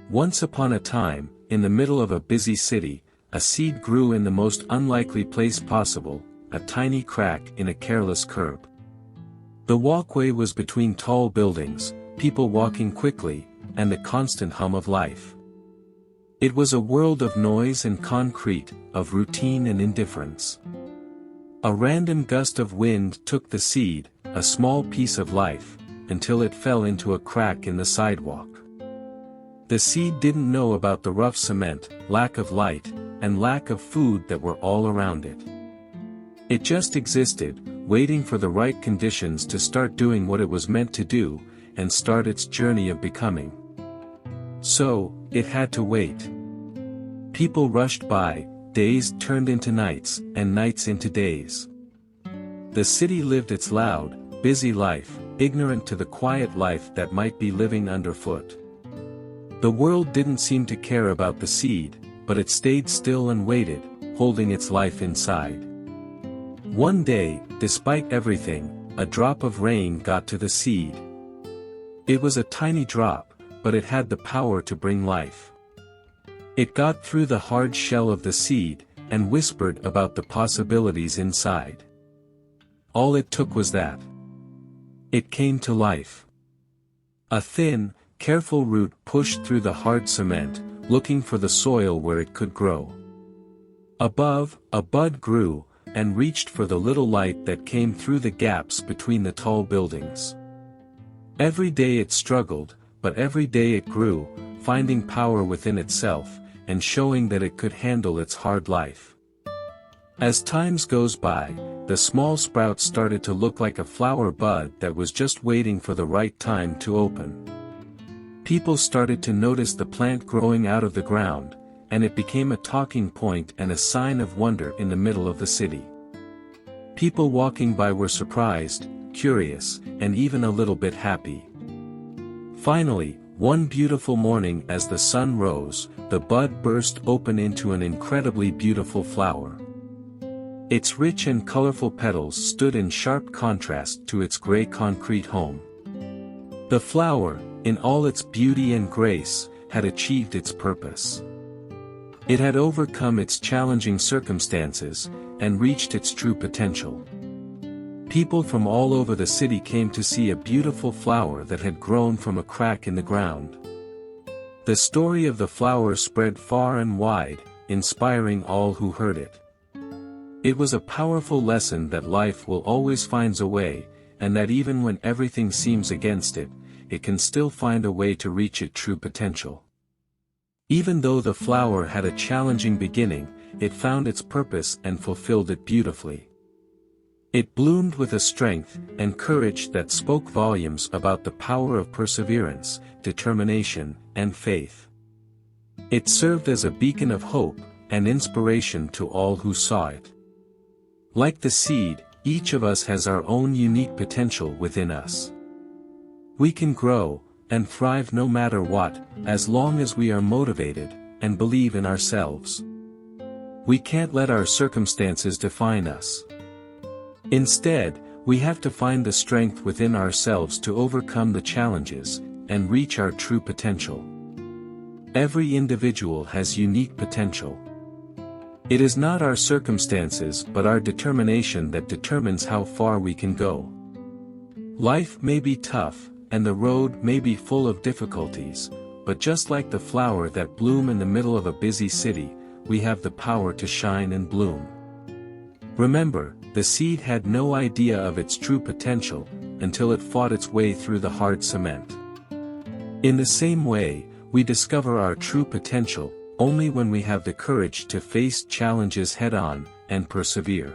Once upon a time, in the middle of a busy city, a seed grew in the most unlikely place possible, a tiny crack in a careless curb. The walkway was between tall buildings, people walking quickly, and the constant hum of life. It was a world of noise and concrete, of routine and indifference. A random gust of wind took the seed, a small piece of life, until it fell into a crack in the sidewalk. The seed didn't know about the rough cement, lack of light, and lack of food that were all around it. It just existed, waiting for the right conditions to start doing what it was meant to do, and start its journey of becoming. So, it had to wait. People rushed by, days turned into nights, and nights into days. The city lived its loud, busy life, ignorant to the quiet life that might be living underfoot. The world didn't seem to care about the seed, but it stayed still and waited, holding its life inside. One day, despite everything, a drop of rain got to the seed. It was a tiny drop, but it had the power to bring life. It got through the hard shell of the seed, and whispered about the possibilities inside. All it took was that. It came to life. A thin, careful root pushed through the hard cement, looking for the soil where it could grow. Above, a bud grew, and reached for the little light that came through the gaps between the tall buildings. Every day it struggled, but every day it grew, finding power within itself, and showing that it could handle its hard life. As times goes by, the small sprout started to look like a flower bud that was just waiting for the right time to open. People started to notice the plant growing out of the ground, and it became a talking point and a sign of wonder in the middle of the city. People walking by were surprised, curious, and even a little bit happy. Finally, one beautiful morning as the sun rose, the bud burst open into an incredibly beautiful flower. Its rich and colorful petals stood in sharp contrast to its gray concrete home. The flower, in all its beauty and grace, had achieved its purpose. It had overcome its challenging circumstances, and reached its true potential. People from all over the city came to see a beautiful flower that had grown from a crack in the ground. The story of the flower spread far and wide, inspiring all who heard it. It was a powerful lesson that life will always find a way, and that even when everything seems against it, it can still find a way to reach its true potential. Even though the flower had a challenging beginning, it found its purpose and fulfilled it beautifully. It bloomed with a strength and courage that spoke volumes about the power of perseverance, determination, and faith. It served as a beacon of hope and inspiration to all who saw it. Like the seed, each of us has our own unique potential within us. We can grow and thrive no matter what, as long as we are motivated and believe in ourselves. We can't let our circumstances define us. Instead, we have to find the strength within ourselves to overcome the challenges and reach our true potential. Every individual has unique potential. It is not our circumstances but our determination that determines how far we can go. Life may be tough, and the road may be full of difficulties, but just like the flower that blooms in the middle of a busy city, we have the power to shine and bloom. Remember, the seed had no idea of its true potential, until it fought its way through the hard cement. In the same way, we discover our true potential only when we have the courage to face challenges head-on, and persevere.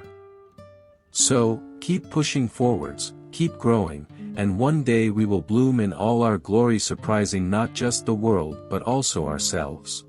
So, keep pushing forwards, keep growing, and one day we will bloom in all our glory, surprising not just the world but also ourselves.